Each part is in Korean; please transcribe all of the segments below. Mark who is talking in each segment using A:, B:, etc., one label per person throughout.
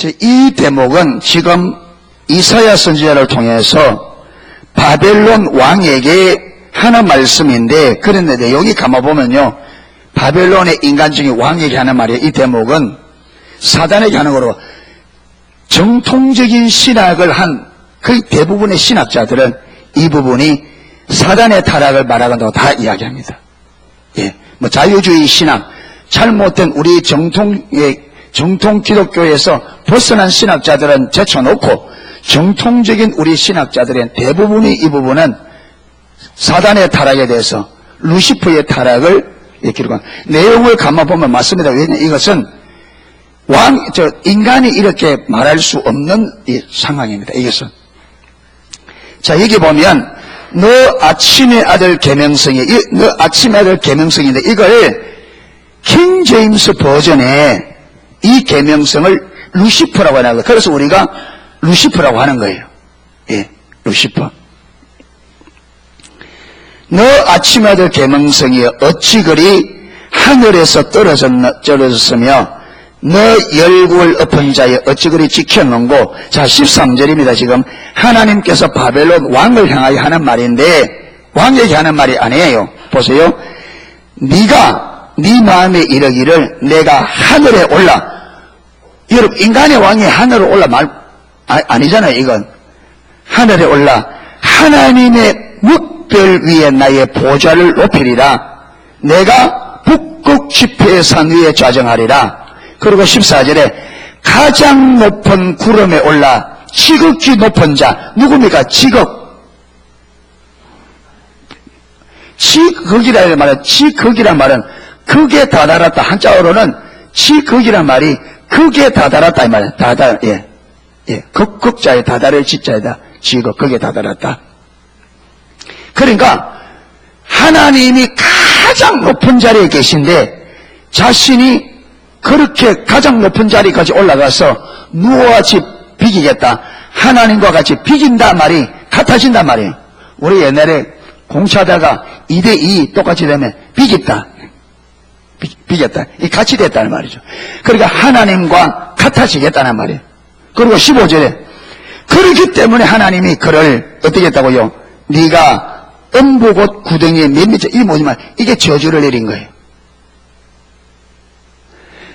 A: 이 대목은 지금 이사야 선지자를 통해서 바벨론 왕에게 하는 말씀인데, 그런데 내용이 가만보면요, 바벨론의 인간 중에 왕에게 하는 말이에요. 이 대목은 사단에게 하는 거로, 정통적인 신학을 한 거의 대부분의 신학자들은 이 부분이 사단의 타락을 말하간다고 다 이야기합니다. 예, 뭐 자유주의 신학, 잘못된 우리 정통 기독교에서 벗어난 신학자들은 제쳐놓고 정통적인 우리 신학자들의 대부분이 이 부분은 사단의 타락에 대해서 루시퍼의 타락을 기록한 내용을 가만 보면 맞습니다. 왜냐하면 이것은 인간이 이렇게 말할 수 없는 이 상황입니다. 이것은. 자, 여기 보면, 너 아침의 아들 계명성이, 너 아침의 아들 계명성인데, 이걸, 킹 제임스 버전에 이 계명성을 루시퍼라고 하는 거예요. 그래서 우리가 루시퍼라고 하는 거예요. 예, 루시퍼. 너 아침의 아들 계명성이 어찌 그리 하늘에서 떨어졌으며, 너 열국을 엎은 자여 어찌 그리 지켰는고. 자, 13절입니다. 지금 하나님께서 바벨론 왕을 향하여 하는 말인데, 왕에게 하는 말이 아니에요. 보세요. 네가 네 마음에 이르기를 내가 하늘에 올라. 여러분, 인간의 왕이 하늘에 올라 아니잖아요. 이건 하늘에 올라 하나님의 묵별 위에 나의 보좌를 높이리라. 내가 북극 지폐의 산 위에 좌정하리라. 그리고 14절에 가장 높은 구름에 올라 지극히 높은 자. 누굽니까? 지극이라는 말은, 지극이란 말은 극에 다다랐다. 한자어로는 지극이란 말이 극에 다다랐다 이 말이에요. 극자에 다다를 지자에다 지극, 극에 다다랐다. 그러니까 하나님이 가장 높은 자리에 계신데 자신이 그렇게 가장 높은 자리까지 올라가서 누구와 같이 비기겠다, 하나님과 같이 비긴다 말이 같아진단 말이에요. 우리 옛날에 공차다가 2대2 똑같이 되면 비겼다. 이 같이 됐다는 말이죠. 그러니까 하나님과 같아지겠다는 말이에요. 그리고 15절에 그렇기 때문에 하나님이 그를 어떻게 했다고요? 네가 음부곳 구덩이에 몇 이 뭐지만 이게 저주를 내린 거예요.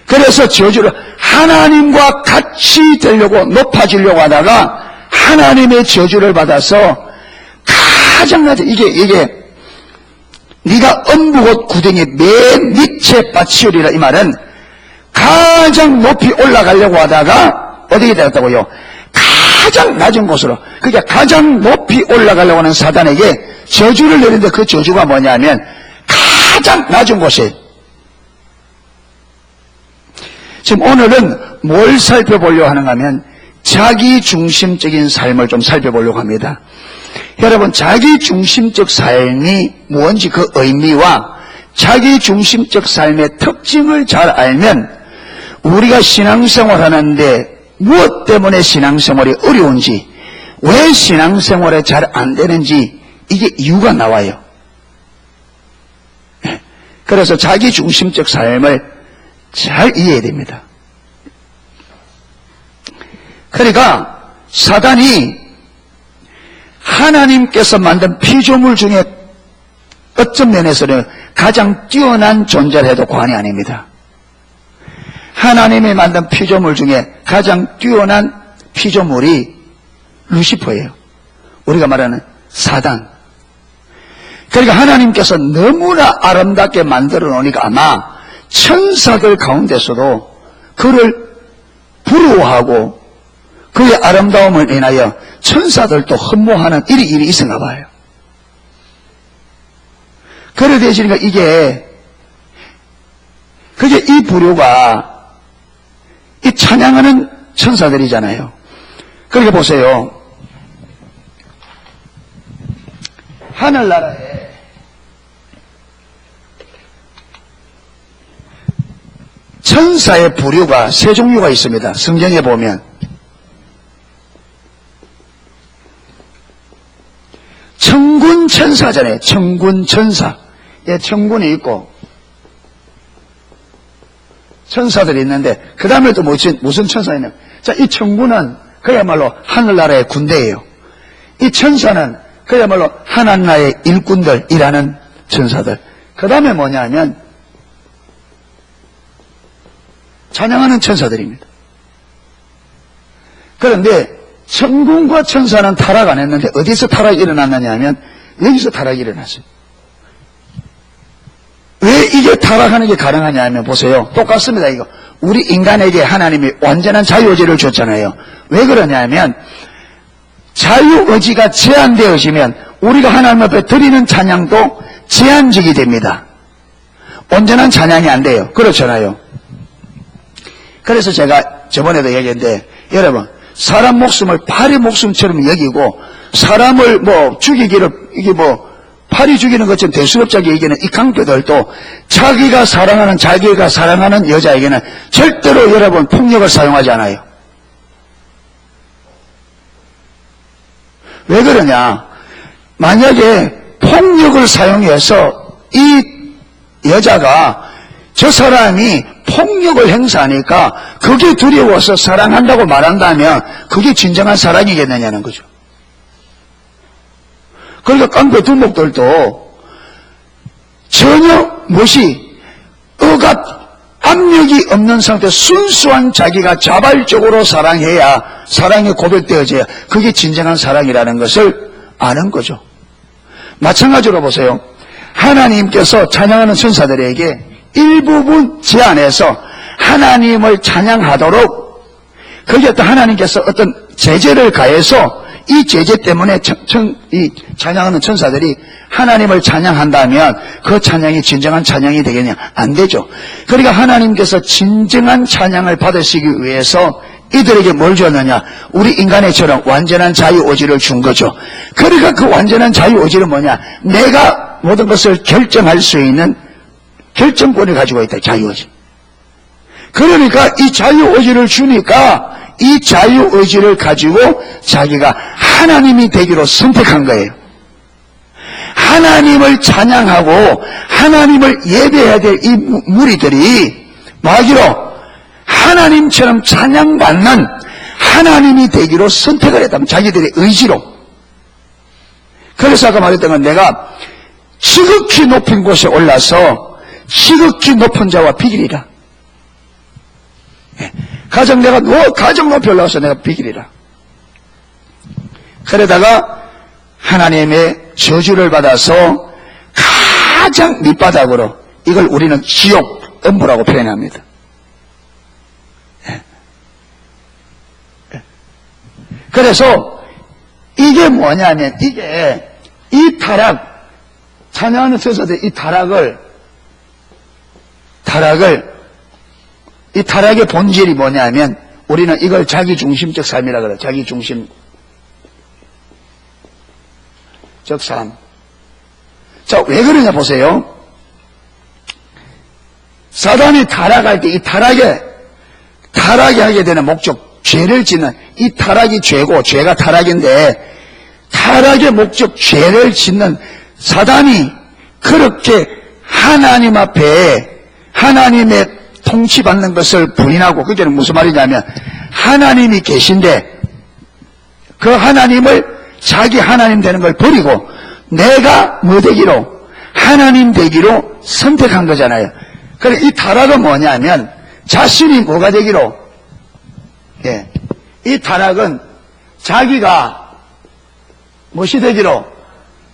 A: 그래서 저주를 하나님과 같이 되려고 높아지려고 하다가 하나님의 저주를 받아서 가장 낮은 이게 네가 음부곳 구덩이 맨 밑에 빠치우리라. 이 말은 가장 높이 올라가려고 하다가 어디에 되었다고요? 가장 낮은 곳으로. 그러니까 가장 높이 올라가려고 하는 사단에게 저주를 내리는데 그 저주가 뭐냐면 가장 낮은 곳에. 지금 오늘은 뭘 살펴보려고 하는가 하면 자기 중심적인 삶을 좀 살펴보려고 합니다. 여러분, 자기 중심적 삶이 뭔지 그 의미와 자기 중심적 삶의 특징을 잘 알면 우리가 신앙생활 하는데 무엇 때문에 신앙생활이 어려운지, 왜 신앙생활이 잘 안 되는지 이게 이유가 나와요. 그래서 자기 중심적 삶을 잘 이해해야 됩니다. 그러니까 사단이 하나님께서 만든 피조물 중에 어떤 면에서는 가장 뛰어난 존재를 해도 과언이 아닙니다. 하나님이 만든 피조물 중에 가장 뛰어난 피조물이 루시퍼예요. 우리가 말하는 사단. 그러니까 하나님께서 너무나 아름답게 만들어 놓으니까 아마 천사들 가운데서도 그를 부러워하고 그의 아름다움을 인하여 천사들도 흠모하는 일이 있었나 봐요. 그래 되시니까 그게 이 부류가 이 찬양하는 천사들이잖아요. 그렇게 보세요. 하늘나라에 천사의 부류가 세 종류가 있습니다. 성경에 보면 천군 천사잖아요. 천군 천사. 예, 천군이 있고 천사들이 있는데 그 다음에 또 무슨 천사 있냐? 자, 이 천군은 그야말로 하늘나라의 군대예요. 이 천사는 그야말로 하나님나라의 일꾼들, 일하는 천사들. 그 다음에 뭐냐면 찬양하는 천사들입니다. 그런데 천군과 천사는 타락 안 했는데 어디서 타락이 일어났느냐 하면 여기서 타락이 일어났어요. 왜 이게 타락하는 게 가능하냐 하면 보세요. 똑같습니다. 이거 우리 인간에게 하나님이 완전한 자유의지를 줬잖아요. 왜 그러냐 하면 자유의지가 제한되어지면 우리가 하나님 앞에 드리는 찬양도 제한적이 됩니다. 온전한 찬양이 안 돼요. 그렇잖아요. 그래서 제가 저번에도 얘기했는데 여러분, 사람 목숨을 파리 목숨처럼 여기고 사람을 뭐 죽이기를 이게 뭐 파리 죽이는 것처럼 대수롭자게 얘기하는 이 강표들도 자기가 사랑하는 여자에게는 절대로 여러분 폭력을 사용하지 않아요. 왜 그러냐? 만약에 폭력을 사용해서 이 여자가 저 사람이 폭력을 행사하니까 그게 두려워서 사랑한다고 말한다면 그게 진정한 사랑이겠느냐는 거죠. 그러니까 깡패 두목들도 전혀 압력이 없는 상태 순수한 자기가 자발적으로 사랑해야 사랑이 고백되어져야 그게 진정한 사랑이라는 것을 아는 거죠. 마찬가지로 보세요. 하나님께서 찬양하는 천사들에게 일부분 제한해서 하나님을 찬양하도록 거기에 또 하나님께서 어떤 제재를 가해서 이 제재 때문에 이 찬양하는 천사들이 하나님을 찬양한다면 그 찬양이 진정한 찬양이 되겠냐? 안 되죠. 그러니까 하나님께서 진정한 찬양을 받으시기 위해서 이들에게 뭘 줬느냐? 우리 인간애처럼 완전한 자유의지를 준 거죠. 그러니까 그 완전한 자유의지는 뭐냐? 내가 모든 것을 결정할 수 있는 결정권을 가지고 있다. 자유의지. 그러니까 이 자유의지를 주니까 이 자유의지를 가지고 자기가 하나님이 되기로 선택한 거예요. 하나님을 찬양하고 하나님을 예배해야 될 이 무리들이 뭐하기로 하나님처럼 찬양받는 하나님이 되기로 선택을 했다면 자기들의 의지로. 그래서 아까 말했던 건 내가 지극히 높은 곳에 올라서 지극히 높은 자와 비기리라. 가장 높이 올라가서 내가 비기리라. 그러다가 하나님의 저주를 받아서 가장 밑바닥으로, 이걸 우리는 지옥, 음부라고 표현합니다. 그래서 이게 뭐냐면 이게 이 타락, 찬양하는 천사들 이 타락의 본질이 뭐냐면 우리는 이걸 자기중심적 삶이라 그래요. 자기중심적 삶. 자, 왜 그러냐 보세요. 사단이 타락할 때 이 타락에 하게 되는 목적, 죄를 짓는, 이 타락이 죄고 죄가 타락인데 타락의 목적 죄를 짓는 사단이 그렇게 하나님 앞에 하나님의 통치받는 것을 부인하고, 그게 무슨 말이냐면 하나님이 계신데 그 하나님을 자기 하나님 되는 걸 버리고 내가 뭐 되기로 하나님 되기로 선택한 거잖아요. 그래, 이 타락은 뭐냐면 자신이 뭐가 되기로, 이 타락은 자기가 무엇이 되기로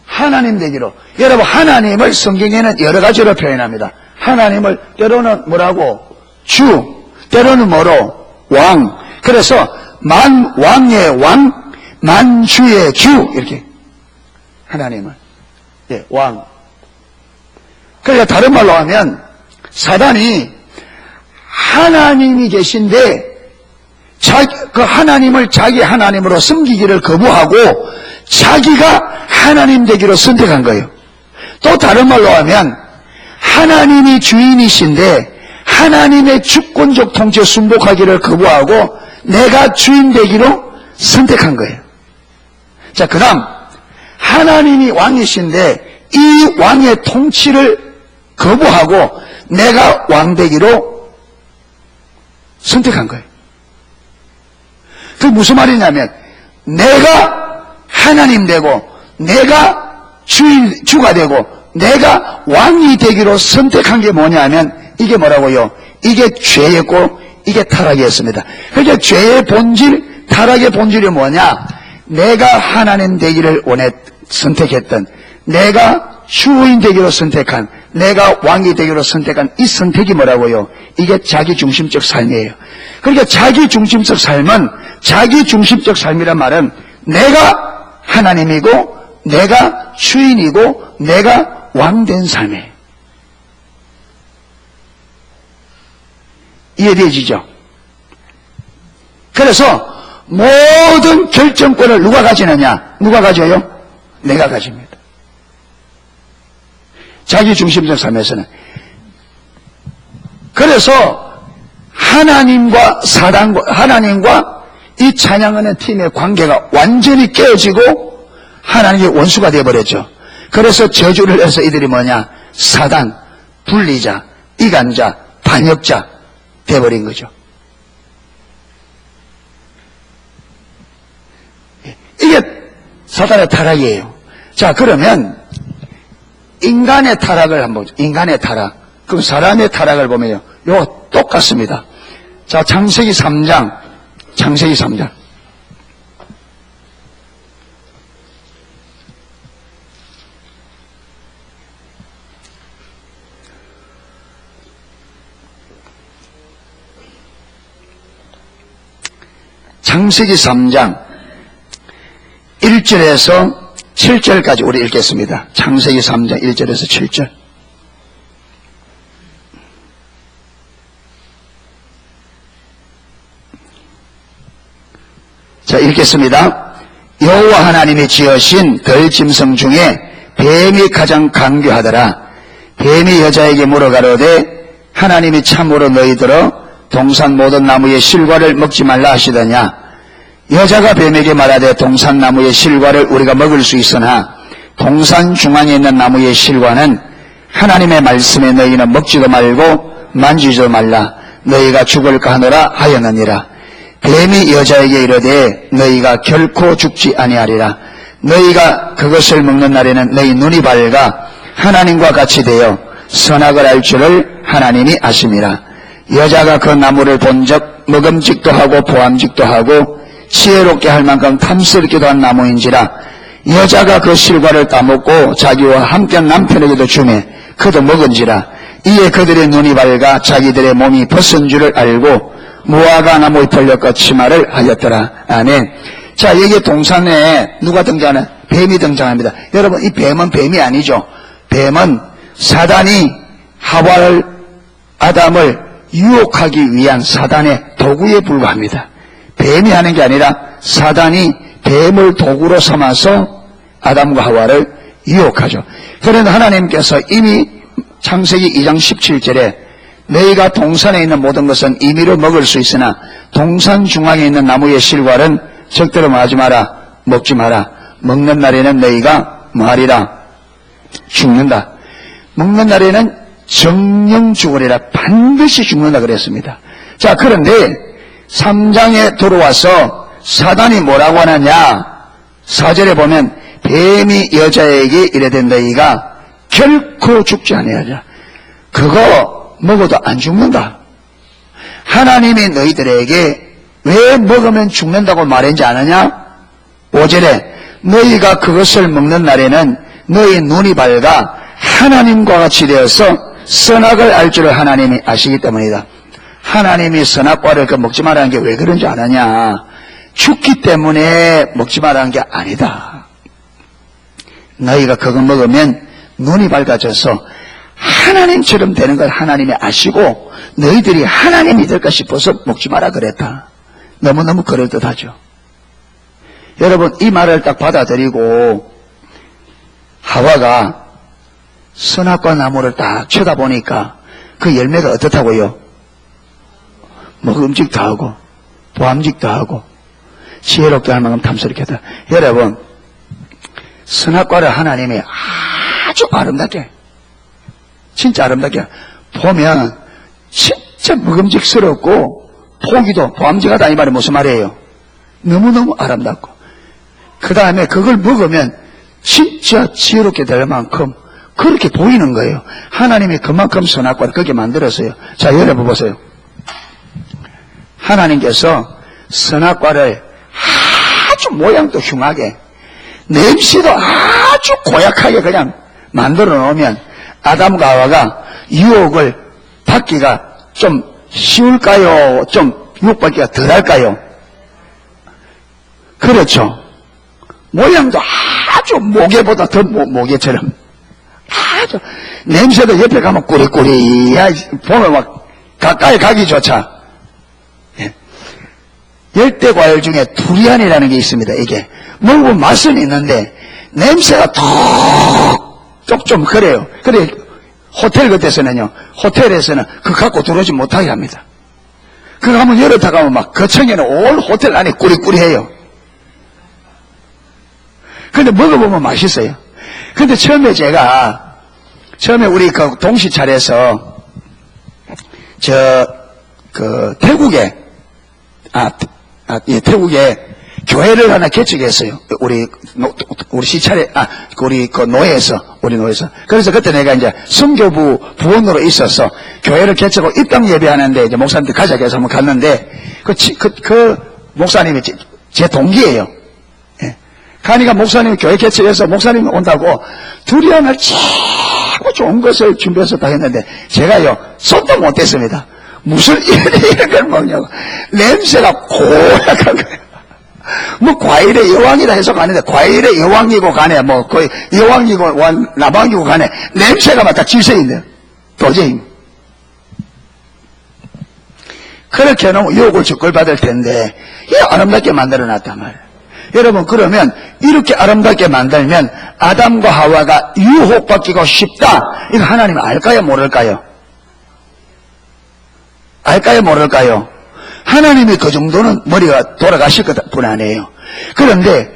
A: 하나님 되기로. 여러분, 하나님을 성경에는 여러 가지로 표현합니다. 하나님을 때로는 뭐라고? 주, 때로는 뭐로? 왕. 그래서 만왕의 왕, 만주의 주, 이렇게 하나님을 왕. 그러니까 다른 말로 하면 사단이 하나님이 계신데 그 하나님을 자기 하나님으로 섬기기를 거부하고 자기가 하나님 되기로 선택한 거예요. 또 다른 말로 하면 하나님이 주인이신데 하나님의 주권적 통치에 순복하기를 거부하고 내가 주인 되기로 선택한 거예요. 자, 그 다음 하나님이 왕이신데 이 왕의 통치를 거부하고 내가 왕 되기로 선택한 거예요. 그 무슨 말이냐면 내가 하나님 되고 내가 주가 되고 내가 왕이 되기로 선택한 게 뭐냐면 이게 뭐라고요? 이게 죄였고 이게 타락이었습니다. 그러니까 죄의 본질, 타락의 본질이 뭐냐? 내가 하나님 되기를 선택했던, 내가 주인 되기로 선택한, 내가 왕이 되기로 선택한 이 선택이 뭐라고요? 이게 자기중심적 삶이에요. 그러니까 자기중심적 삶은, 자기중심적 삶이란 말은 내가 하나님이고 내가 주인이고 내가 왕된 삶이에요. 이해되시죠? 그래서 모든 결정권을 누가 가지느냐? 누가 가져요? 내가 가집니다. 자기중심적 삶에서는. 그래서 하나님과 하나님과 이 찬양하는 팀의 관계가 완전히 깨어지고 하나님의 원수가 되어버렸죠. 그래서 저주를 해서 이들이 뭐냐? 사단, 분리자, 이간자, 반역자 되어버린 거죠. 이게 사단의 타락이에요. 자, 그러면 인간의 타락을 한번 보죠. 인간의 타락. 그럼 사람의 타락을 보면요. 요거 똑같습니다. 자, 창세기 3장. 창세기 3장. 창세기 3장 1절에서 7절까지 우리 읽겠습니다. 창세기 3장 1절에서 7절. 자, 읽겠습니다. 여호와 하나님이 지으신 들짐승 중에 뱀이 가장 간교하더라. 뱀이 여자에게 물어가로되 하나님이 참으로 너희들어 동산 모든 나무의 실과를 먹지 말라 하시더냐. 여자가 뱀에게 말하되 동산 나무의 실과를 우리가 먹을 수 있으나 동산 중앙에 있는 나무의 실과는 하나님의 말씀에 너희는 먹지도 말고 만지지도 말라. 너희가 죽을까 하노라 하였느니라. 뱀이 여자에게 이르되 너희가 결코 죽지 아니하리라. 너희가 그것을 먹는 날에는 너희 눈이 밝아 하나님과 같이 되어 선악을 알 줄을 하나님이 아심이라. 여자가 그 나무를 본즉 먹음직도 하고 보암직도 하고 지혜롭게 할 만큼 탐스럽기도 한 나무인지라. 여자가 그 실과를 따먹고 자기와 함께 남편에게도 주매 그도 먹은지라. 이에 그들의 눈이 밝아 자기들의 몸이 벗은 줄을 알고 무화과 나무의 벌렸고 치마를 하였더라. 아멘. 자, 여기 동산에 누가 등장하나? 뱀이 등장합니다. 여러분, 이 뱀은 뱀이 아니죠. 뱀은 사단이 하와를, 아담을 유혹하기 위한 사단의 도구에 불과합니다. 뱀이 하는 게 아니라 사단이 뱀을 도구로 삼아서 아담과 하와를 유혹하죠. 그런데 하나님께서 이미 창세기 2장 17절에 너희가 동산에 있는 모든 것은 임의로 먹을 수 있으나 동산 중앙에 있는 나무의 실과는 절대로 하지 마라. 먹지 마라. 먹는 날에는 너희가 뭐하리라? 죽는다. 먹는 날에는 정령 죽으리라. 반드시 죽는다 그랬습니다. 자, 그런데 3장에 들어와서 사단이 뭐라고 하느냐? 4절에 보면 뱀이 여자에게 이르되 너희가 결코 죽지 아니하리라. 그거 먹어도 안 죽는다. 하나님이 너희들에게 왜 먹으면 죽는다고 말했는지 아느냐? 5절에 너희가 그것을 먹는 날에는 너희 눈이 밝아 하나님과 같이 되어서 선악을 알 줄을 하나님이 아시기 때문이다. 하나님이 선악과를 먹지 말라는 게 왜 그런지 아느냐? 죽기 때문에 먹지 말라는 게 아니다. 너희가 그거 먹으면 눈이 밝아져서 하나님처럼 되는 걸 하나님이 아시고 너희들이 하나님이 될까 싶어서 먹지 마라 그랬다. 너무너무 그럴듯하죠. 여러분, 이 말을 딱 받아들이고 하와가 선악과 나무를 딱 쳐다보니까 그 열매가 어떻다고요? 먹음직도 하고 보암직도 하고 지혜롭게 할 만큼 탐스럽게 하다. 여러분, 선악과를 하나님이 아주 아름답게, 진짜 아름답게 보면 진짜 먹음직스럽고 보기도 보암직하다 이 말이 무슨 말이에요? 너무너무 아름답고, 그 다음에 그걸 먹으면 진짜 지혜롭게 될 만큼 그렇게 보이는 거예요. 하나님이 그만큼 선악과를 그렇게 만들었어요. 자, 여러분 보세요. 하나님께서 선악과를 아주 모양도 흉하게, 냄새도 아주 고약하게 그냥 만들어 놓으면 아담과 하와가 유혹을 받기가 좀 쉬울까요? 좀 유혹받기가 덜 할까요? 그렇죠. 모양도 아주 모개보다 더 모개처럼 아주, 냄새도 옆에 가면 꾸리꾸리, 보면 막 가까이 가기조차. 예. 열대과일 중에 두리안이라는 게 있습니다. 이게 먹으면 맛은 있는데 냄새가 톡 좀 그래요. 그래 호텔 같아서는요, 호텔에서는 그거 갖고 들어오지 못하게 합니다. 그거 하면 열었다 가면 막 거청에는 올 호텔 안에 꾸리꾸리해요. 근데 먹어보면 맛있어요. 근데 처음에 우리 그 동시차례에서 태국에 태국에 교회를 하나 개척했어요. 우리 시차례, 우리 노예에서. 그래서 그때 내가 이제 선교부 부원으로 있어서 교회를 개척하고 입당 예배하는데 이제 목사님들 가자고 해서 한번 갔는데, 그 목사님이 제 동기예요. 예. 가니까 목사님이 교회 개척해서 목사님이 온다고 두리안을 최고 좋은 것을 준비해서 다 했는데, 제가요, 손도 못 댔습니다. 무슨 이런 걸 먹냐고. 냄새가 고약한 거예요. 뭐 과일의 여왕이라 해서 가는데, 과일의 여왕이고 가네, 뭐 거의 여왕이고 나방이고 가네, 냄새가 막 다 질색인데 도저히. 그렇게 해놓으면 유혹을 적글받을 텐데 이게 아름답게 만들어놨단 말이에요. 여러분, 그러면 이렇게 아름답게 만들면 아담과 하와가 유혹받기가 쉽다, 이거 하나님은 알까요 모를까요? 알까요 모를까요? 하나님이 그 정도는 머리가 돌아가실 분 아니에요. 그런데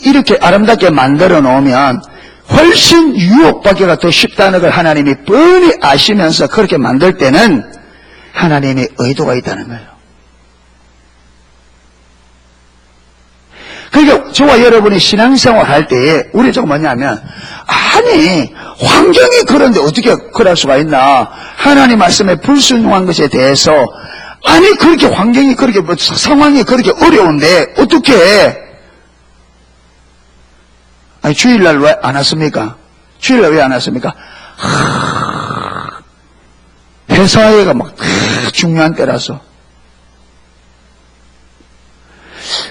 A: 이렇게 아름답게 만들어 놓으면 훨씬 유혹받기가 더 쉽다는 걸 하나님이 뻔히 아시면서 그렇게 만들 때는 하나님의 의도가 있다는 거예요. 그러니까 저와 여러분이 신앙생활 할 때에 우리 좀 뭐냐면, 아니 환경이 그런데 어떻게 그럴 수가 있나, 하나님 말씀에 불순종한 것에 대해서, 아니 그렇게 환경이 그렇게 상황이 그렇게 어려운데 어떻게 해? 아니 주일날 왜 안 왔습니까? 주일날 왜 안 왔습니까? 회사회가 막 중요한 때라서.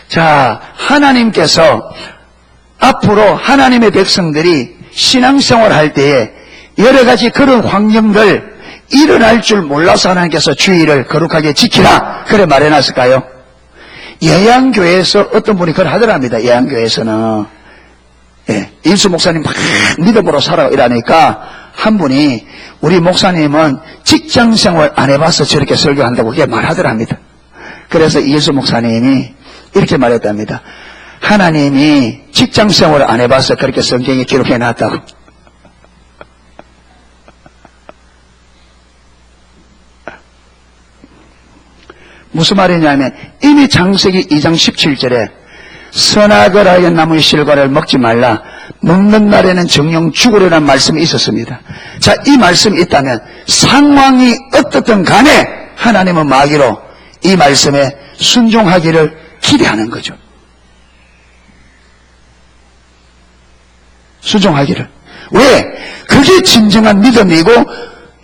A: 자, 하나님께서 앞으로 하나님의 백성들이 신앙생활 할 때에 여러 가지 그런 환경들 일어날 줄 몰라서 하나님께서 주의를 거룩하게 지키라, 그래 말해놨을까요? 예양교회에서 어떤 분이 그걸 하더랍니다. 예양교회에서는. 예, 인수 목사님 막 믿음으로 살아 이러니까 한 분이, 우리 목사님은 직장생활 안 해봐서 저렇게 설교한다고 그렇게 말하더랍니다. 그래서 이인수 목사님이 이렇게 말했답니다. 하나님이 직장생활을 안 해봐서 그렇게 성경에 기록해놨다고. 무슨 말이냐면, 이미 창세기 2장 17절에 선악을 하여 나무의 실과를 먹지 말라, 먹는 날에는 정령 죽으리라는 말씀이 있었습니다. 자, 이 말씀이 있다면 상황이 어떻든 간에 하나님은 마귀로 이 말씀에 순종하기를 기대하는 거죠. 순종하기를. 왜? 그게 진정한 믿음이고,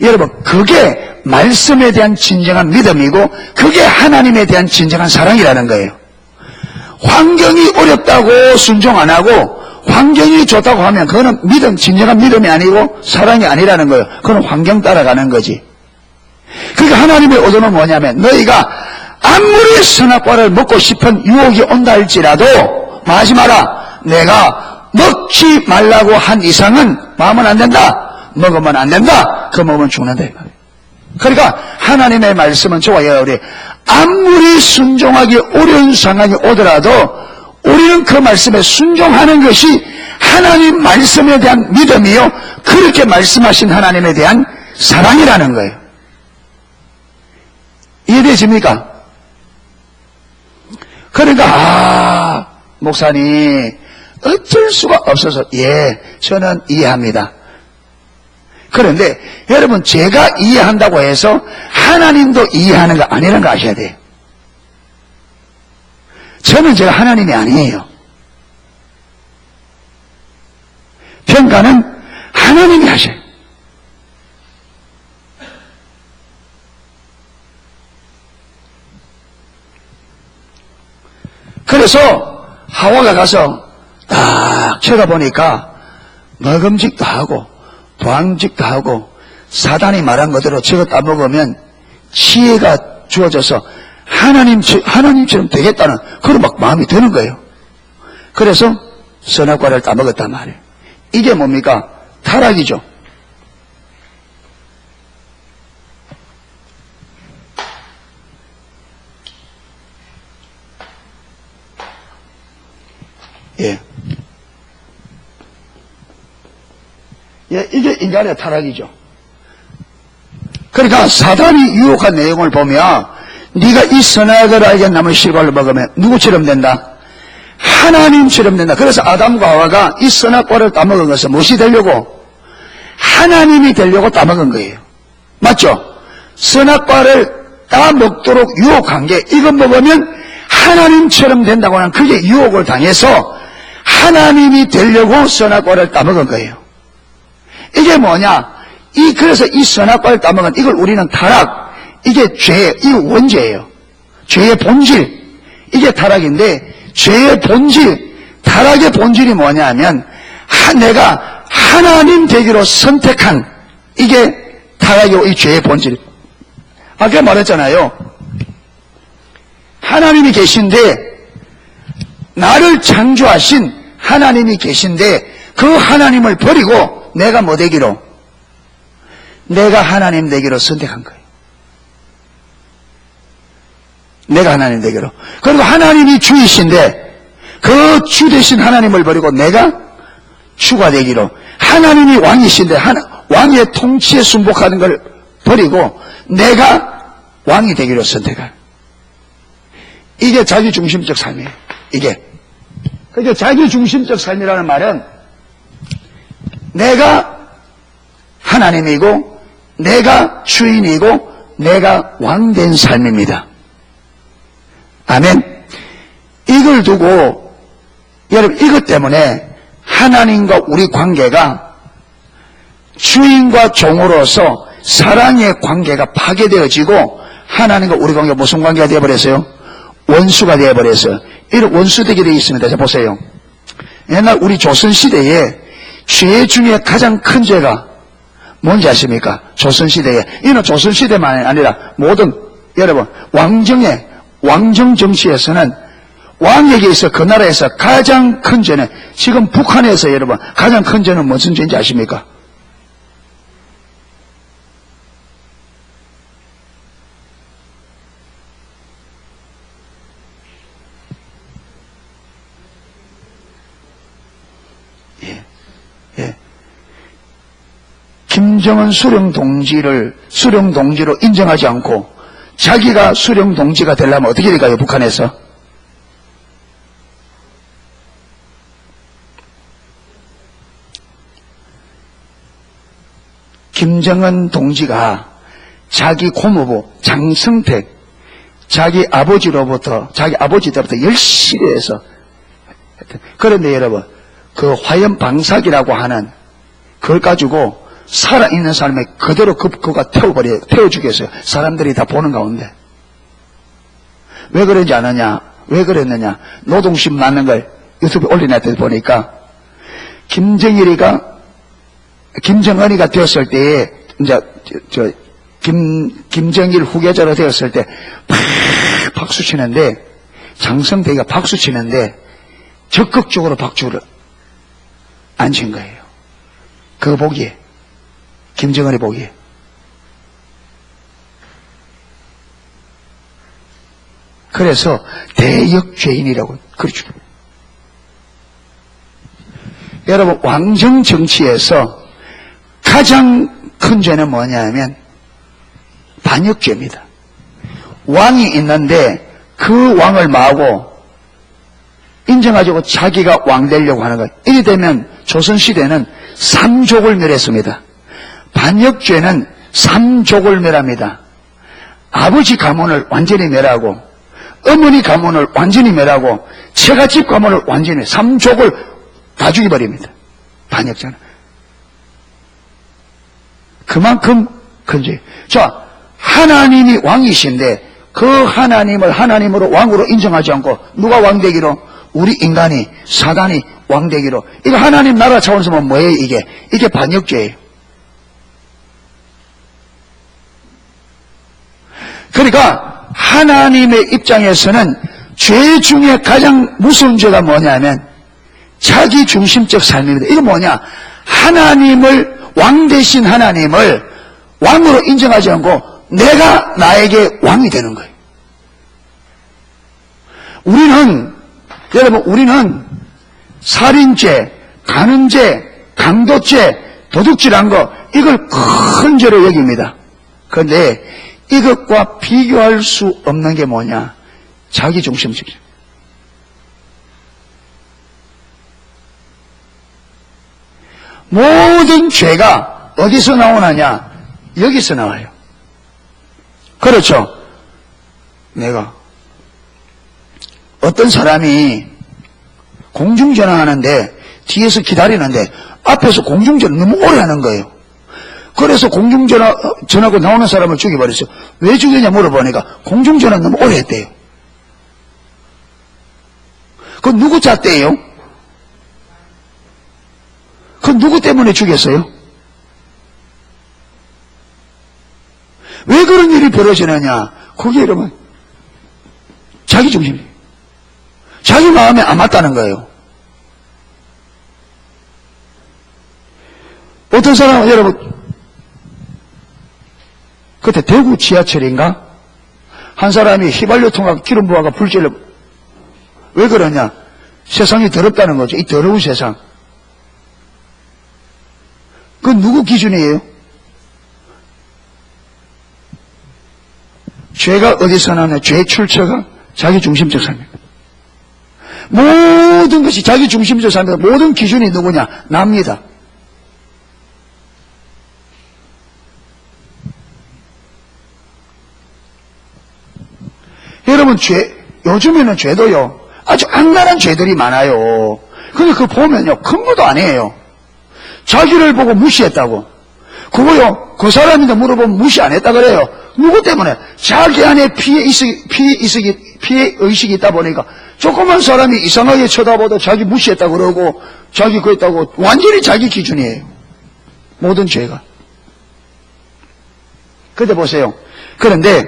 A: 여러분, 그게 말씀에 대한 진정한 믿음이고, 그게 하나님에 대한 진정한 사랑이라는 거예요. 환경이 어렵다고 순종 안 하고 환경이 좋다고 하면 그거는 믿음, 진정한 믿음이 아니고 사랑이 아니라는 거예요. 그건 환경 따라가는 거지. 그러니까 하나님의 의도는 뭐냐면, 너희가 아무리 선악과를 먹고 싶은 유혹이 온다 할지라도 마지 마라. 내가 먹지 말라고 한 이상은 마음은 안 된다. 먹으면 안 된다. 그 먹으면 죽는다. 그러니까 하나님의 말씀은 저와 여러분이 아무리 순종하기 어려운 상황이 오더라도 우리는 그 말씀에 순종하는 것이 하나님 말씀에 대한 믿음이요, 그렇게 말씀하신 하나님에 대한 사랑이라는 거예요. 이해되십니까? 그러니까 목사님 어쩔 수가 없어서 저는 이해합니다. 그런데 여러분 제가 이해한다고 해서 하나님도 이해하는 거 아니라는 거 아셔야 돼요. 저는 제가 하나님이 아니에요. 평가는 하나님이 하셔요. 그래서 하와가 가서 딱 쳐다보니까 먹음직도 하고 도항직도 하고 사단이 말한 그대로 저거 따먹으면 지혜가 주어져서 하나님처럼 되겠다는 그런 막 마음이 드는 거예요. 그래서 선악과를 따먹었단 말이에요. 이게 뭡니까? 타락이죠. 이게 인간의 타락이죠. 그러니까 사단이 유혹한 내용을 보면 네가 이 선악을 알게 남은 실과를 먹으면 누구처럼 된다? 하나님처럼 된다. 그래서 아담과 하와가 이 선악과를 따먹은 것은 무엇이 되려고? 하나님이 되려고 따먹은 거예요. 맞죠? 선악과를 따먹도록 유혹한 게 이거 먹으면 하나님처럼 된다고 하는 그게 유혹을 당해서 하나님이 되려고 선악과를 따먹은 거예요. 이게 뭐냐? 그래서 이 선악과를 따먹은 이걸 우리는 타락, 이게 죄, 이 원죄예요. 죄의 본질, 이게 타락인데 죄의 본질, 타락의 본질이 뭐냐 하면 내가 하나님 되기로 선택한 이게 타락이고 이 죄의 본질. 아까 말했잖아요. 하나님이 계신데 나를 창조하신 하나님이 계신데 그 하나님을 버리고 내가 뭐 되기로? 내가 하나님 되기로 선택한 거예요. 내가 하나님 되기로. 그리고 하나님이 주이신데 그 주 되신 하나님을 버리고 내가 주가 되기로. 하나님이 왕이신데 왕의 통치에 순복하는 걸 버리고 내가 왕이 되기로 선택한. 이게 자기중심적 삶이에요. 이게. 그러니까 자기중심적 삶이라는 말은 내가 하나님이고 내가 주인이고 내가 왕된 삶입니다. 아멘. 이걸 두고 여러분 이것 때문에 하나님과 우리 관계가 주인과 종으로서 사랑의 관계가 파괴되어지고 하나님과 우리 관계가 무슨 관계가 되어버렸어요? 원수가 되어버렸어요. 이런 원수되게 되어 있습니다. 자 보세요. 옛날 우리 조선시대에 죄 중에 가장 큰 죄가 뭔지 아십니까? 조선시대에. 이는 조선시대만이 아니라 모든 여러분 왕정 정치에서는 왕에게 있어 그 나라에서 가장 큰 죄는 지금 북한에서 여러분 가장 큰 죄는 무슨 죄인지 아십니까? 김정은 수령동지로 인정하지 않고 자기가 수령동지가 되려면 어떻게 될까요? 북한에서? 김정은 동지가 자기 고모부 장성택 자기 아버지 때부터 열심히 해서 그런데 여러분 그 화염 방사기라고 하는 그걸 가지고 살아있는 사람이 그대로 그가 태워 죽였어요. 사람들이 다 보는 가운데. 왜 그런지 아느냐? 왜 그랬느냐? 노동심 맞는 걸 유튜브에 올려놨더니 보니까 김정은이가 되었을 때에 이제 김정일 후계자로 되었을 때 박수 치는데 장성택이가 박수 치는데 적극적으로 박수를 안 친 거예요. 그거 보기에 김정은이 보기에. 그래서 대역죄인이라고 그러죠. 여러분 왕정 정치에서 가장 큰 죄는 뭐냐면 반역죄입니다. 왕이 있는데 그 왕을 마고 인정하자고 자기가 왕 되려고 하는 거예요. 이리 되면 조선시대는 삼족을 멸했습니다. 반역죄는 삼족을 멸합니다. 아버지 가문을 완전히 멸하고 어머니 가문을 완전히 멸하고 처가집 가문을 완전히 삼족을 다 죽여버립니다. 반역죄는. 그만큼 큰 죄. 자, 하나님이 왕이신데 그 하나님을 하나님으로 왕으로 인정하지 않고 누가 왕 되기로? 우리 인간이 사단이 왕 되기로. 이거 하나님 나라 차원에서 보면 뭐예요 이게? 이게 반역죄예요. 그러니까 하나님의 입장에서는 죄 중에 가장 무서운 죄가 뭐냐면 자기 중심적 삶입니다. 이게 뭐냐? 하나님을 왕 대신 하나님을 왕으로 인정하지 않고 내가 나에게 왕이 되는 거예요. 우리는 살인죄, 간음죄, 강도죄, 도둑질한 거 이걸 큰 죄로 여깁니다. 그런데 이것과 비교할 수 없는 게 뭐냐? 자기 중심적. 모든 죄가 어디서 나오느냐? 여기서 나와요. 그렇죠? 내가 어떤 사람이 공중전화하는데 뒤에서 기다리는데 앞에서 공중전화 너무 오래 하는 거예요. 그래서 공중전화고 나오는 사람을 죽여버렸어요. 왜 죽였냐 물어보니까 공중전화 너무 오래 했대요. 그건 누구 짰대요? 그건 누구 때문에 죽였어요? 왜 그런 일이 벌어지느냐? 그게 여러분 자기 중심이에요. 자기 마음에 안 맞다는 거예요. 어떤 사람은 여러분 그때 대구 지하철인가? 한 사람이 휘발유 통하고 기름 부어가 불질러. 왜 그러냐? 세상이 더럽다는 거죠. 이 더러운 세상. 그건 누구 기준이에요? 죄가 어디서 나냐? 죄의 출처가 자기 중심적 삶입니다. 모든 것이 자기 중심적 삶입니다. 모든 기준이 누구냐? 납니다. 여러분 요즘에는 죄도요 아주 악랄한 죄들이 많아요. 근데 그거 보면요 큰 것도 아니에요. 자기를 보고 무시했다고. 그거요 그 사람인데 물어보면 무시 안 했다 그래요. 누구 때문에? 자기 안에 피해 의식이 있다 보니까 조그만 사람이 이상하게 쳐다봐도 자기 무시했다 그러고 자기 그랬다고. 완전히 자기 기준이에요. 모든 죄가. 그런데 보세요. 그런데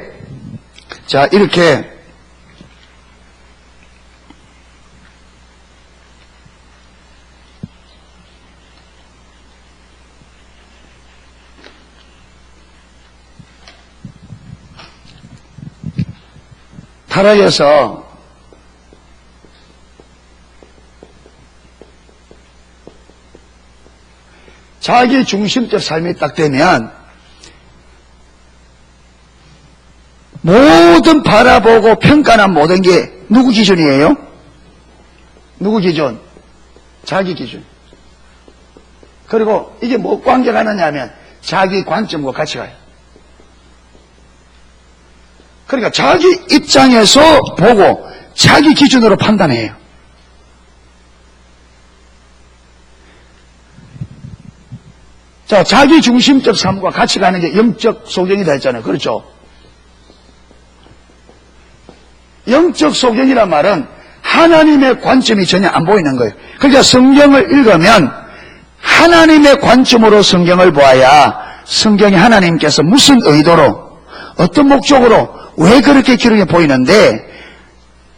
A: 자 이렇게 타락해서 자기 중심적 삶이 딱 되면 모든 바라보고 평가한 모든 게 누구 기준이에요? 누구 기준? 자기 기준. 그리고 이게 뭐 관계가 있느냐 하면 자기 관점과 같이 가요. 그러니까 자기 입장에서 보고 자기 기준으로 판단해요. 자, 자기 중심적 삶과 같이 가는 게 영적 소경이다 했잖아요. 그렇죠? 영적 소경이란 말은 하나님의 관점이 전혀 안 보이는 거예요. 그러니까 성경을 읽으면 하나님의 관점으로 성경을 보아야 성경이 하나님께서 무슨 의도로 어떤 목적으로 왜 그렇게 기록해 보이는데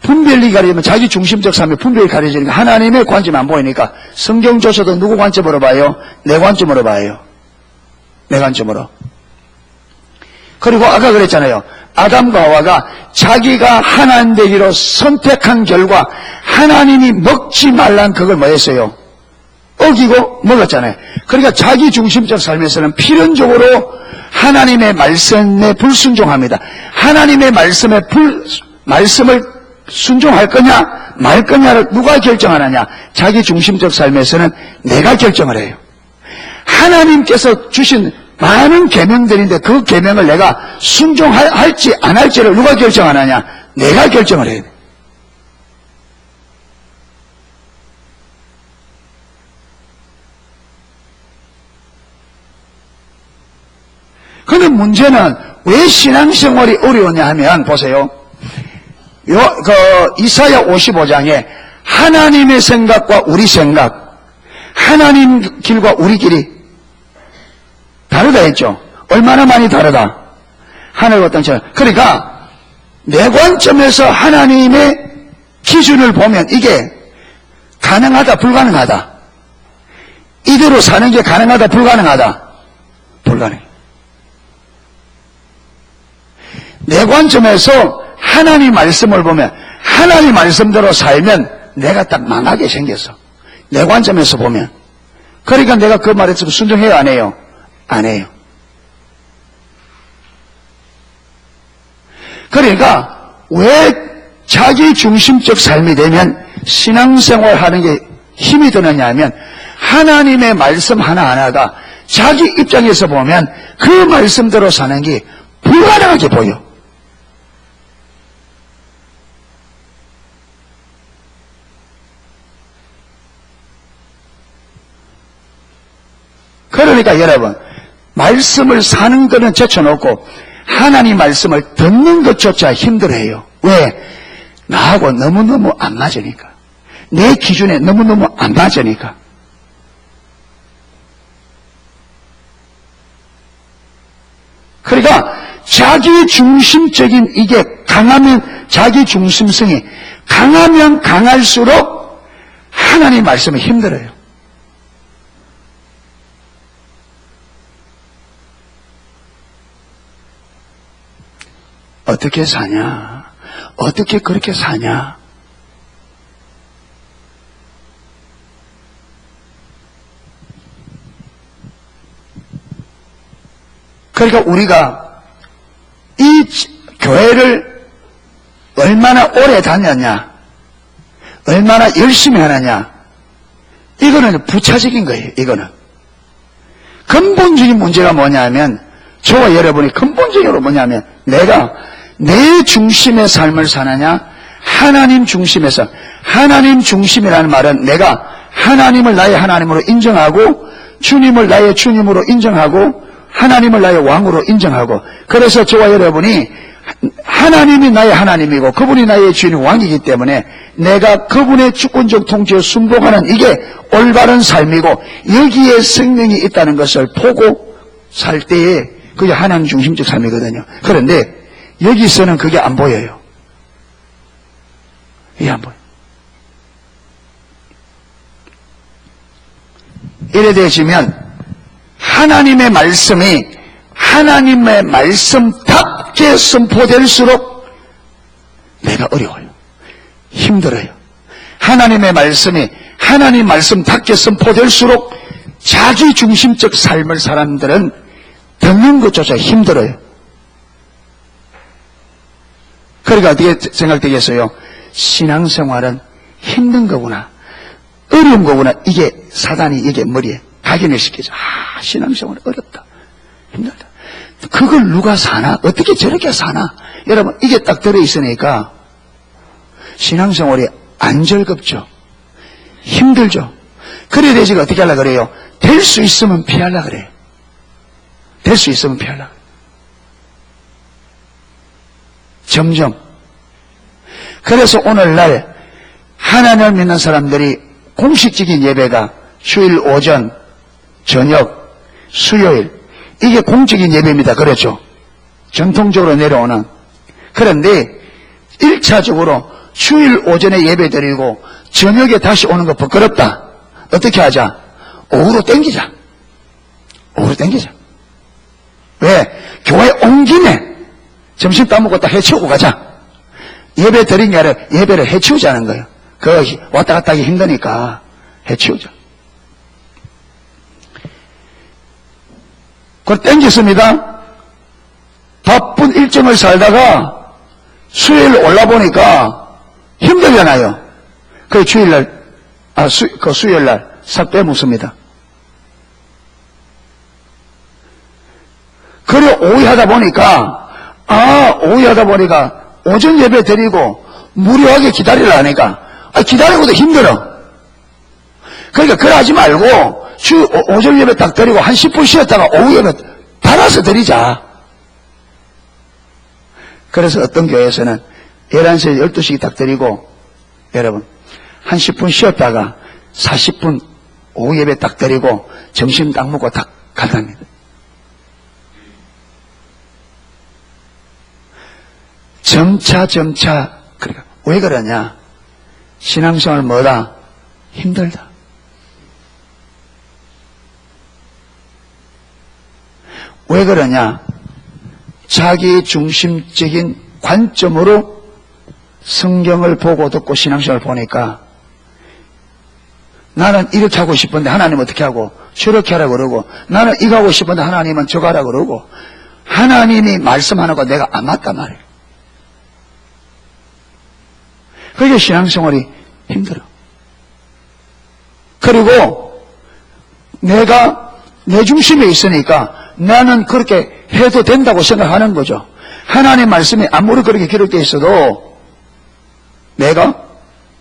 A: 분별이 가려면 자기 중심적 삶에 분별이 가려지니까 하나님의 관점이 안 보이니까 성경조차도 누구 관점으로 봐요? 내 관점으로 봐요. 내 관점으로. 그리고 아까 그랬잖아요. 아담과 하와가 자기가 하나님 되기로 선택한 결과 하나님이 먹지 말란 그걸 뭐 했어요? 어기고 먹었잖아요. 그러니까 자기 중심적 삶에서는 필연적으로 하나님의 말씀에 불순종합니다. 하나님의 말씀을 순종할 거냐 말 거냐를 누가 결정하느냐? 자기 중심적 삶에서는 내가 결정을 해요. 하나님께서 주신 많은 계명들인데 그 계명을 내가 순종할지 안 할지를 누가 결정하느냐? 내가 결정을 해야 돼. 근데 문제는 왜 신앙생활이 어려우냐 하면 보세요. 이사야 55장에 하나님의 생각과 우리 생각, 하나님 길과 우리 길이 다르다 했죠. 얼마나 많이 다르다. 하늘과 땅처럼. 그러니까 내 관점에서 하나님의 기준을 보면 이게 가능하다, 불가능하다. 이대로 사는 게 가능하다, 불가능하다. 불가능해. 내 관점에서 하나님 말씀을 보면 하나님 말씀대로 살면 내가 딱 망하게 생겼어. 내 관점에서 보면. 그러니까 내가 그 말에 순종해요, 안 해요? 안 해요. 그러니까 왜 자기 중심적 삶이 되면 신앙생활 하는 게 힘이 드느냐 하면 하나님의 말씀 하나하나가 자기 입장에서 보면 그 말씀대로 사는 게 불가능하게 보여. 그러니까 여러분, 말씀을 사는 거는 제쳐놓고 하나님 말씀을 듣는 것조차 힘들어해요. 왜? 나하고 너무너무 안 맞으니까. 내 기준에 너무너무 안 맞으니까. 그러니까 자기 중심적인 이게 강하면 자기 중심성이 강하면 강할수록 하나님 말씀이 힘들어요. 어떻게 사냐? 어떻게 그렇게 사냐? 그러니까 우리가 이 교회를 얼마나 오래 다녔냐, 얼마나 열심히 하느냐, 이거는 부차적인 거예요. 이거는 근본적인 문제가 뭐냐면, 저와 여러분이 근본적으로 뭐냐면, 내가 내 중심의 삶을 사느냐, 하나님 중심에서. 하나님 중심이라는 말은 내가 하나님을 나의 하나님으로 인정하고 주님을 나의 주님으로 인정하고 하나님을 나의 왕으로 인정하고, 그래서 저와 여러분이 하나님이 나의 하나님이고 그분이 나의 주인 왕이기 때문에 내가 그분의 주권적 통치에 순종하는 이게 올바른 삶이고 여기에 생명이 있다는 것을 보고 살 때에 그게 하나님 중심적 삶이거든요. 그런데 여기서는 그게 안 보여요. 이게 안 보여요. 이래 되시면 하나님의 말씀이 하나님의 말씀답게 선포될수록 내가 어려워요. 힘들어요. 하나님의 말씀이 하나님 말씀답게 선포될수록 자기 중심적 삶을 사람들은 듣는 것조차 힘들어요. 그러니까 어떻게 생각되겠어요? 신앙생활은 힘든 거구나, 어려운 거구나. 이게 사단이 이게 머리에 각인을 시키죠. 신앙생활은 어렵다, 힘들다. 그걸 누가 사나? 어떻게 저렇게 사나? 여러분, 이게 딱 들어있으니까 신앙생활이 안 즐겁죠. 힘들죠. 그래야 되지 어떻게 하려고 그래요? 될 수 있으면 피하려고 그래요. 될 수 있으면 피하려고 그래요. 점점. 그래서 오늘날 하나님을 믿는 사람들이 공식적인 예배가 주일 오전, 저녁, 수요일, 이게 공적인 예배입니다. 그렇죠? 전통적으로 내려오는. 그런데 1차적으로 주일 오전에 예배 드리고 저녁에 다시 오는 거 부끄럽다. 어떻게 하자? 오후로 땡기자. 오후로 땡기자. 왜? 교회 온 김에 점심 따먹고 딱 해치우고 가자. 예배 드린 게 아니라 예배를 해치우자는 거예요. 그 왔다 갔다 하기 힘드니까 해치우자. 그걸 땡겼습니다. 바쁜 일정을 살다가 수요일 올라보니까 힘들잖아요. 그 주일날, 그 수요일날 싹 빼먹습니다. 그래, 오후하다 보니까, 오전 예배 드리고 무료하게 기다리려 하니까, 기다리고도 힘들어. 그러니까, 그래 하지 말고, 오전 예배 딱 드리고 한 10분 쉬었다가 오후 예배 달아서 드리자. 그래서 어떤 교회에서는 11시에 12시 딱 드리고, 여러분, 한 10분 쉬었다가 40분 오후 예배 딱 드리고 점심 딱 먹고 딱 간답니다. 점차, 그러니까, 왜 그러냐? 신앙생활 뭐다? 힘들다. 왜 그러냐? 자기 중심적인 관점으로 성경을 보고 듣고 신앙생활을 보니까 나는 이렇게 하고 싶은데 하나님은 어떻게 하고, 저렇게 하라고 그러고, 나는 이거 하고 싶은데 하나님은 저거 하라고 그러고, 하나님이 말씀하는 거 내가 안 맞단 말이에요. 그게 신앙생활이 힘들어. 그리고 내가 내 중심에 있으니까 나는 그렇게 해도 된다고 생각하는 거죠. 하나님 말씀이 아무리 그렇게 기록되어 있어도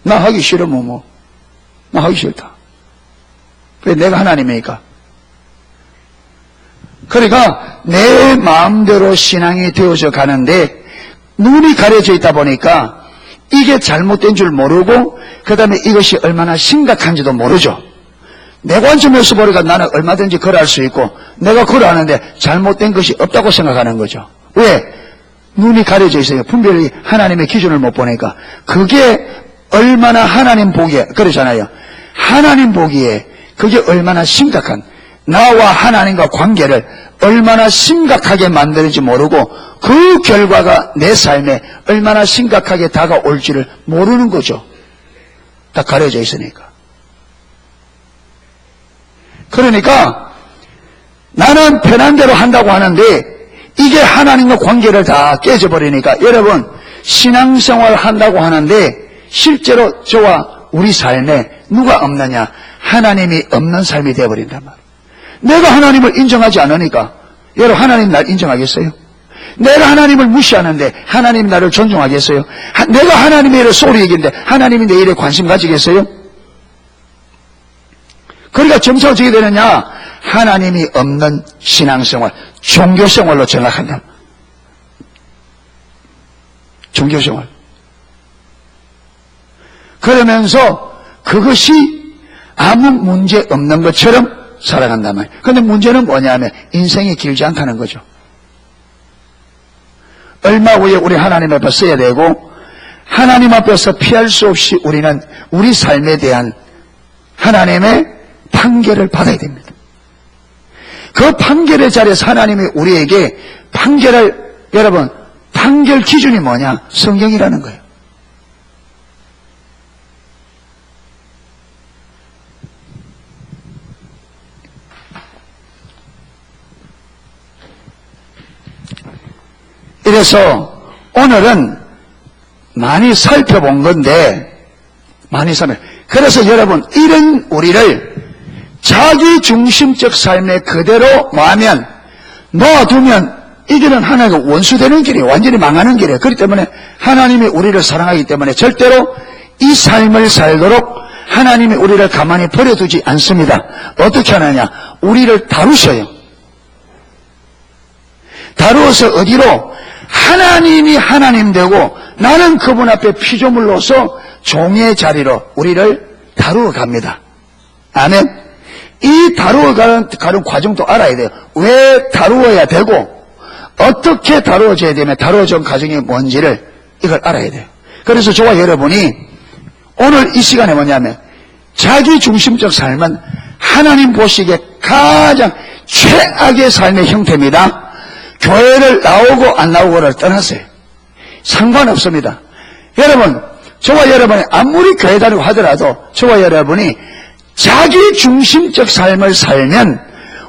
A: 나 하기 싫으면 나 하기 싫다. 왜 내가 하나님이니까. 그러니까 내 마음대로 신앙이 되어져 가는데 눈이 가려져 있다 보니까 이게 잘못된 줄 모르고 그 다음에 이것이 얼마나 심각한지도 모르죠. 내 관점에서 보니까 나는 얼마든지 걸어할 수 있고 내가 걸어하는데 잘못된 것이 없다고 생각하는 거죠. 왜? 눈이 가려져 있어요. 분별히 하나님의 기준을 못 보니까. 그게 얼마나 하나님 보기에, 그러잖아요. 하나님 보기에 그게 얼마나 심각한, 나와 하나님과 관계를 얼마나 심각하게 만드는지 모르고 그 결과가 내 삶에 얼마나 심각하게 다가올지를 모르는 거죠. 다 가려져 있으니까. 그러니까 나는 편한 대로 한다고 하는데 이게 하나님과 관계를 다 깨져버리니까 여러분, 신앙생활 한다고 하는데 실제로 저와 우리 삶에 누가 없느냐? 하나님이 없는 삶이 되어버린단 말이에요. 내가 하나님을 인정하지 않으니까 여러분, 하나님 날 인정하겠어요? 내가 하나님을 무시하는데 하나님이 나를 존중하겠어요? 내가 하나님의 일을 소리 얘기인데 하나님이 내 일에 관심 가지겠어요? 그러니까 점차 어떻게 되느냐? 하나님이 없는 신앙생활, 종교생활로 전락한다. 종교생활. 그러면서 그것이 아무 문제 없는 것처럼 살아간단 말이에요. 그런데 문제는 뭐냐면 인생이 길지 않다는 거죠. 얼마 후에 우리 하나님 앞에 서야 되고 하나님 앞에서 피할 수 없이 우리는 우리 삶에 대한 하나님의 판결을 받아야 됩니다. 그 판결의 자리에서 하나님이 우리에게 여러분, 판결 기준이 뭐냐? 성경이라는 거예요. 그래서 오늘은 많이 살펴본 건데, 그래서 여러분, 이런 우리를 자기 중심적 삶에 그대로 놔두면 이 길은 하나님과 원수되는 길이에요. 완전히 망하는 길이에요. 그렇기 때문에 하나님이 우리를 사랑하기 때문에 절대로 이 삶을 살도록 하나님이 우리를 가만히 버려두지 않습니다. 어떻게 하느냐? 우리를 다루셔요. 다루어서 어디로? 하나님이 하나님 되고 나는 그분 앞에 피조물로서 종의 자리로 우리를 다루어 갑니다. 아멘. 이 다루어 가는 과정도 알아야 돼요. 왜 다루어야 되고 어떻게 다루어져야 되면 다루어진 과정이 뭔지를 이걸 알아야 돼요. 그래서 저와 여러분이 오늘 이 시간에 뭐냐면 자기 중심적 삶은 하나님 보시기에 가장 최악의 삶의 형태입니다. 교회를 나오고 안 나오고를 떠났어요. 상관없습니다. 여러분, 저와 여러분이 아무리 교회 다니고 하더라도 저와 여러분이 자기 중심적 삶을 살면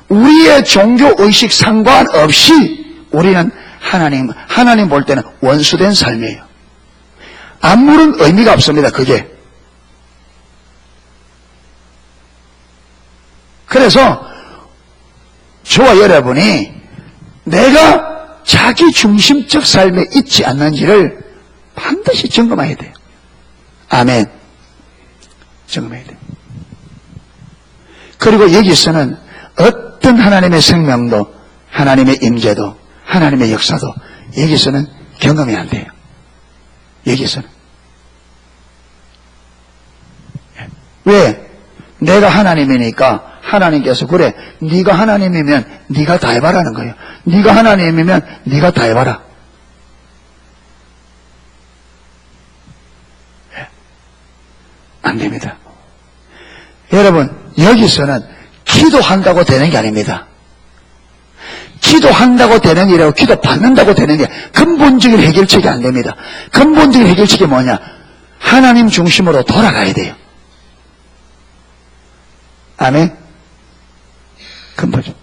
A: 우리의 종교의식 상관없이 우리는 하나님 볼 때는 원수된 삶이에요. 아무런 의미가 없습니다. 그게. 그래서 저와 여러분이 내가 자기 중심적 삶에 있지 않는지를 반드시 점검해야 돼요. 아멘. 점검해야 돼요. 그리고 여기서는 어떤 하나님의 생명도, 하나님의 임재도, 하나님의 역사도 여기서는 경험이 안 돼요. 여기서는. 왜? 내가 하나님이니까 하나님께서 그래, 네가 하나님이면 네가 다 해봐라는 거예요. 네가 하나님이면 네가 다 해봐라. 안 됩니다. 여러분, 여기서는 기도한다고 되는 게 아닙니다. 기도한다고 되는 일이라고 기도 받는다고 되는 게 근본적인 해결책이 안 됩니다. 근본적인 해결책이 뭐냐? 하나님 중심으로 돌아가야 돼요. 아멘? 근본적.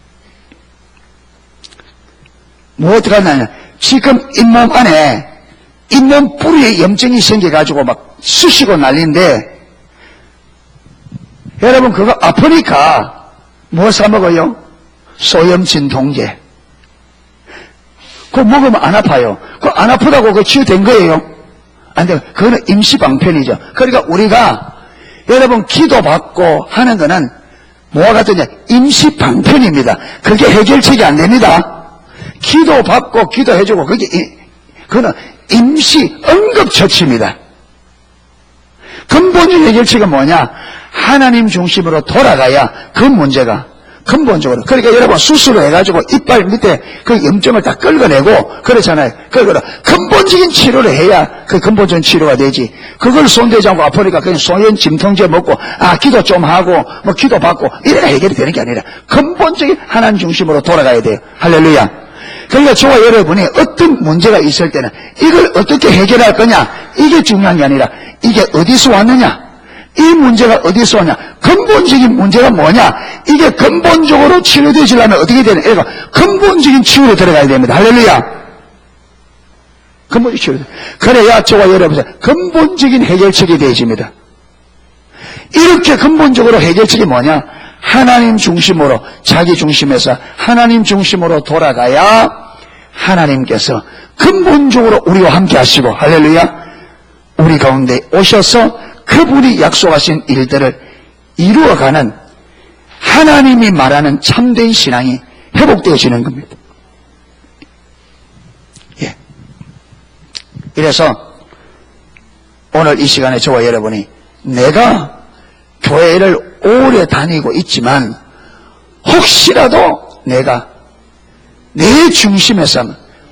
A: 뭐 어떻게 하냐? 지금 잇몸 안에 잇몸 뿌리에 염증이 생겨가지고 막 쑤시고 난리인데 여러분 그거 아프니까 뭐 사먹어요? 소염 진통제. 그거 먹으면 안 아파요. 그거 안 아프다고 그거 치유된 거예요? 안 돼요. 그거는 임시방편이죠. 그러니까 우리가 여러분 기도받고 하는 거는 뭐와 같으냐? 임시방편입니다. 그게 해결책이 안 됩니다. 기도받고 기도해주고 그거는 임시 응급처치입니다. 근본적인 해결책은 뭐냐? 하나님 중심으로 돌아가야 그 문제가 근본적으로. 그러니까 여러분 수술을 해가지고 이빨 밑에 그 염증을 다 끌어내고 그렇잖아요. 그러니까 근본적인 치료를 해야 그 근본적인 치료가 되지. 그걸 손대지 않고 아프니까 그냥 소염 진통제 먹고 기도 좀 하고 뭐 기도 받고 이래야 해결이 되는 게 아니라 근본적인 하나님 중심으로 돌아가야 돼요. 할렐루야. 그러니까 저와 여러분이 어떤 문제가 있을 때는 이걸 어떻게 해결할 거냐 이게 중요한 게 아니라 이게 어디서 왔느냐, 이 문제가 어디서 왔냐, 근본적인 문제가 뭐냐, 이게 근본적으로 치료되시려면 어떻게 되냐, 그러니까 근본적인 치유로 들어가야 됩니다. 할렐루야. 근본적인 치유. 그래야 저와 여러분이 근본적인 해결책이 되어집니다. 이렇게 근본적으로 해결책이 뭐냐? 하나님 중심으로, 자기 중심에서 하나님 중심으로 돌아가야 하나님께서 근본적으로 우리와 함께 하시고, 할렐루야, 우리 가운데 오셔서 그분이 약속하신 일들을 이루어가는 하나님이 말하는 참된 신앙이 회복되어지는 겁니다. 예. 그래서 오늘 이 시간에 저와 여러분이 내가 교회를 오래 다니고 있지만 혹시라도 내가 내 중심에서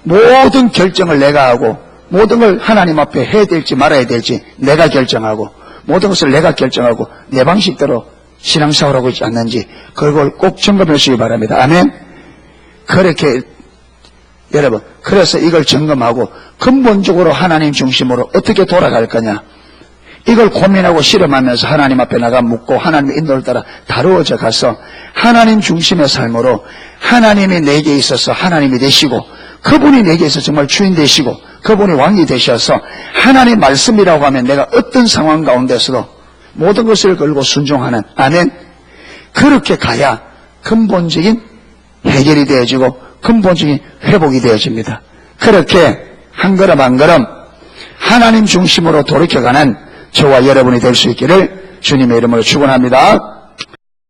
A: 모든 결정을 내가 하고 모든 걸 하나님 앞에 해야 될지 말아야 될지 내가 결정하고 모든 것을 내가 결정하고 내 방식대로 신앙생활을 하고 있지 않는지 그걸 꼭 점검해 주시기 바랍니다. 아멘. 그렇게 여러분, 그래서 이걸 점검하고 근본적으로 하나님 중심으로 어떻게 돌아갈 거냐, 이걸 고민하고 실험하면서 하나님 앞에 나가 묻고 하나님의 인도를 따라 다루어져 가서 하나님 중심의 삶으로 하나님이 내게 있어서 하나님이 되시고 그분이 내게 있어서 정말 주인 되시고 그분이 왕이 되셔서 하나님 말씀이라고 하면 내가 어떤 상황 가운데서도 모든 것을 걸고 순종하는, 아멘, 그렇게 가야 근본적인 해결이 되어지고 근본적인 회복이 되어집니다. 그렇게 한 걸음 한 걸음 하나님 중심으로 돌이켜가는 저와 여러분이 될 수 있기를 주님의 이름으로 축원합니다.